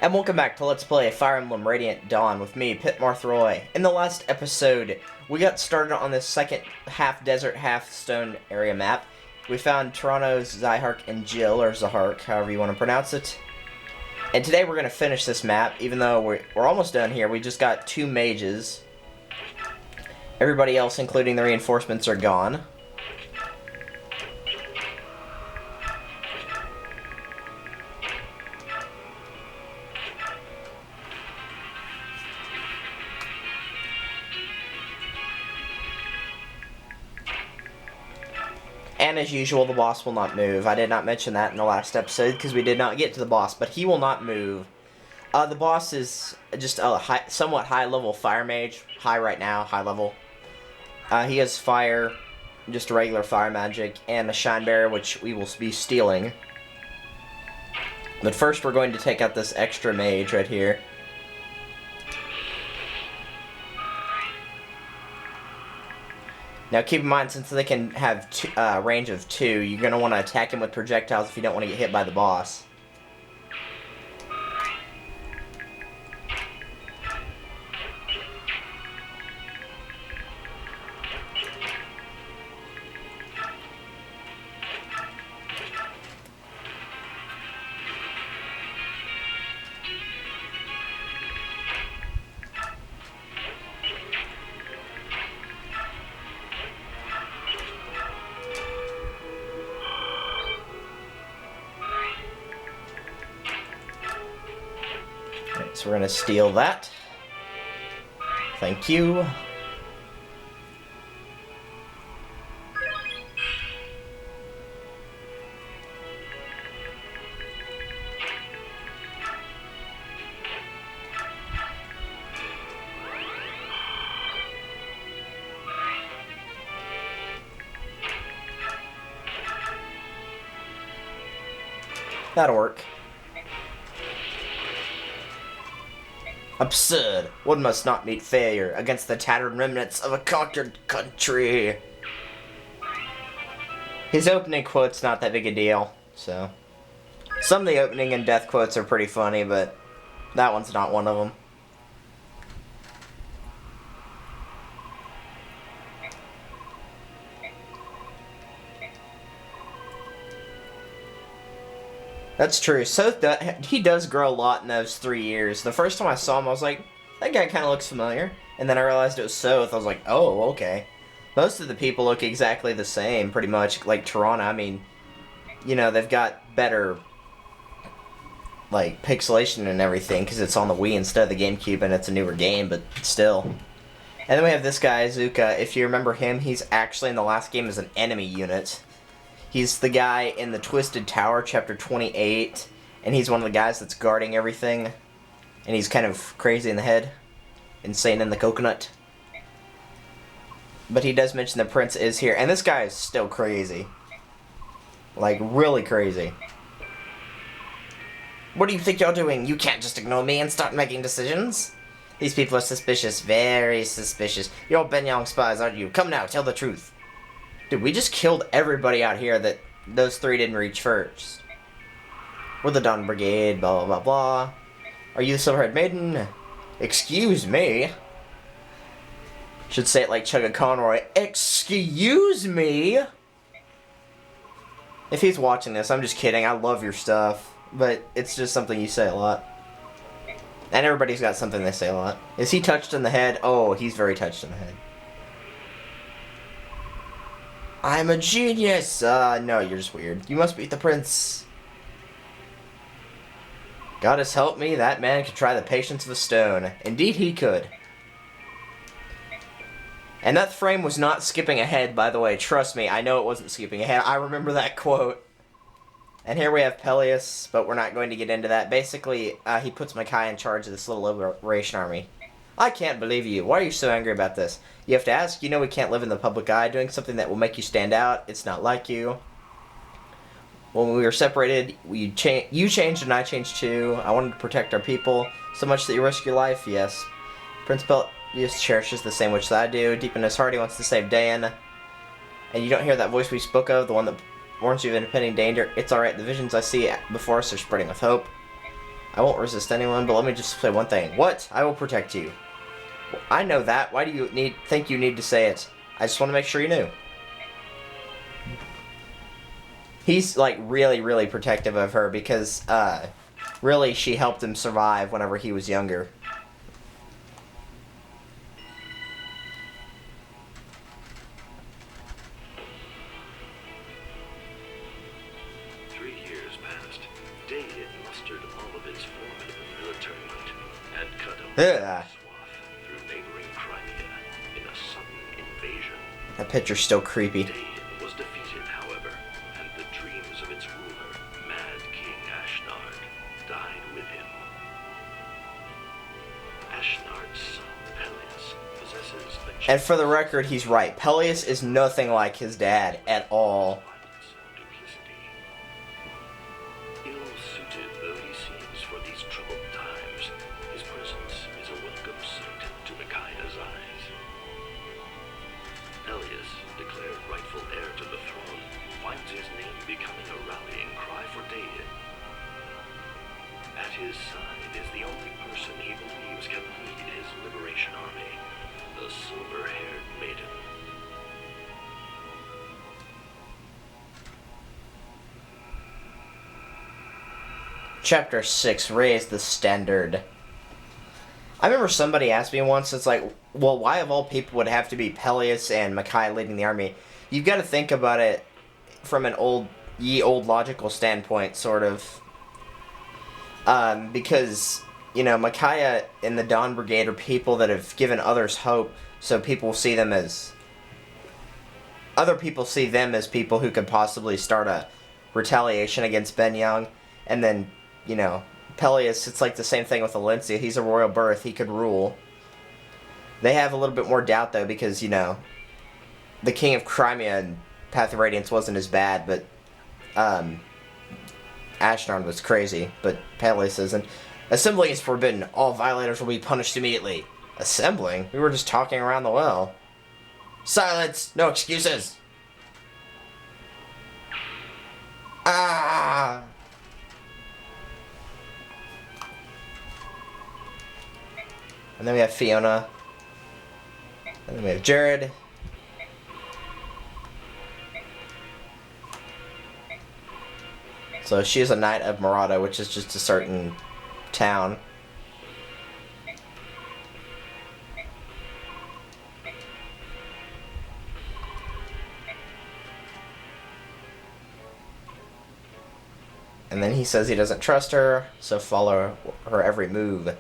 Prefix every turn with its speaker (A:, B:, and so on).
A: And welcome back to Let's Play Fire Emblem Radiant Dawn with me, Pitmarthroy. In the last episode, we got started on this second half-desert, half-stone area map. We found Tauroneo's Zihark and Jill, or Zihark, however you want to pronounce it. And today we're going to finish this map, even though we're almost done here. We just got 2 mages. Everybody else, including the reinforcements, are gone. And as usual, the boss will not move. I did not mention that in the last episode because we did not get to the boss, but he will not move. The boss is just a somewhat high-level fire mage. High right now, high level. He has fire, just regular fire magic, and a shine bearer, which we will be stealing. But first we're going to take out this extra mage right here. Now keep in mind, since they can have range of 2, you're going to want to attack him with projectiles if you don't want to get hit by the boss. So we're going to steal that. Thank you. That'll work. Absurd! One must not meet failure against the tattered remnants of a conquered country. His opening quote's not that big a deal, so. Some of the opening and death quotes are pretty funny, but that one's not one of them. That's true. So he does grow a lot in those 3 years. The first time I saw him, I was like, that guy kind of looks familiar. And then I realized it was Soth. I was like, oh, okay. Most of the people look exactly the same, pretty much. Like Tauroneo, I mean, you know, they've got better, like, pixelation and everything, because it's on the Wii instead of the GameCube, and it's a newer game, but still. And then we have this guy, Isuka. If you remember him, he's actually in the last game as an enemy unit. He's the guy in the Twisted Tower, Chapter 28, and he's one of the guys that's guarding everything. And he's kind of crazy in the head, insane in the coconut. But he does mention the prince is here, and this guy is still crazy. Like, really crazy. What do you think you're doing? You can't just ignore me and start making decisions. These people are suspicious, very suspicious. You're Benyang spies, aren't you? Come now, tell the truth. Dude, we just killed everybody out here that those 3 didn't reach first. We're the Dawn Brigade, blah, blah, blah, blah. Are you the Silverhead Maiden? Excuse me. Should say it like Chugga Conroy. Excuse me? If he's watching this, I'm just kidding. I love your stuff. But it's just something you say a lot. And everybody's got something they say a lot. Is he touched in the head? Oh, he's very touched in the head. I'm a genius! No, you're just weird. You must beat the prince. Goddess help me, that man could try the patience of a stone. Indeed he could. And that frame was not skipping ahead, by the way. Trust me, I know it wasn't skipping ahead. I remember that quote. And here we have Pelleas, but we're not going to get into that. Basically, he puts Makai in charge of this little liberation army. I can't believe you. Why are you so angry about this? You have to ask. You know we can't live in the public eye. Doing something that will make you stand out. It's not like you. When we were separated, you changed and I changed too. I wanted to protect our people. So much that you risk your life, yes. Prince Pelleas cherishes the same wish that I do. Deep in his heart, he wants to save Dan. And you don't hear that voice we spoke of, the one that warns you of impending danger. It's alright. The visions I see before us are spreading with hope. I won't resist anyone, but let me just say one thing. What? I will protect you. I know that. Why do you think you need to say it? I just want to make sure you knew. He's, like, really, really protective of her because, really, she helped him survive whenever he was younger.
B: Through neighboring Crimea in a sudden invasion.
A: That picture's still creepy.
B: Daein was defeated, however, and the dreams of its ruler, Mad King Ashnard, died with him. Ashnard's son, Pelleas, possesses a...
A: And for the record, he's right. Pelleas is nothing like his dad at all.
B: Ill-suited though he seems for these troubled times, his presence is a welcome sight to Micaiah's eyes. Pelleas, declared rightful heir to the throne, finds his name becoming a rallying cry for Daein. At his side is the only person he believes can lead his liberation army, the silver-haired maiden.
A: Chapter 6, Raise the Standard. I remember somebody asked me once, it's like, well, why of all people would it have to be Pelleas and Micaiah leading the army? You've got to think about it from an old logical standpoint, sort of. Because, you know, Micaiah and the Dawn Brigade are people that have given others hope, so people see them as... Other people see them as people who could possibly start a retaliation against Ben Young, and then, you know, Pelleas, it's like the same thing with Valencia. He's a royal birth. He could rule. They have a little bit more doubt, though, because, you know, the King of Crimea and Path of Radiance wasn't as bad, but Ashnard was crazy, but Pelleas isn't. Assembling is forbidden. All violators will be punished immediately. Assembling? We were just talking around the well. Silence! No excuses! Ah! And then we have Fiona. And then we have Jared. So she is a Knight of Murata, which is just a certain town. And then he says he doesn't trust her, so follow her every move.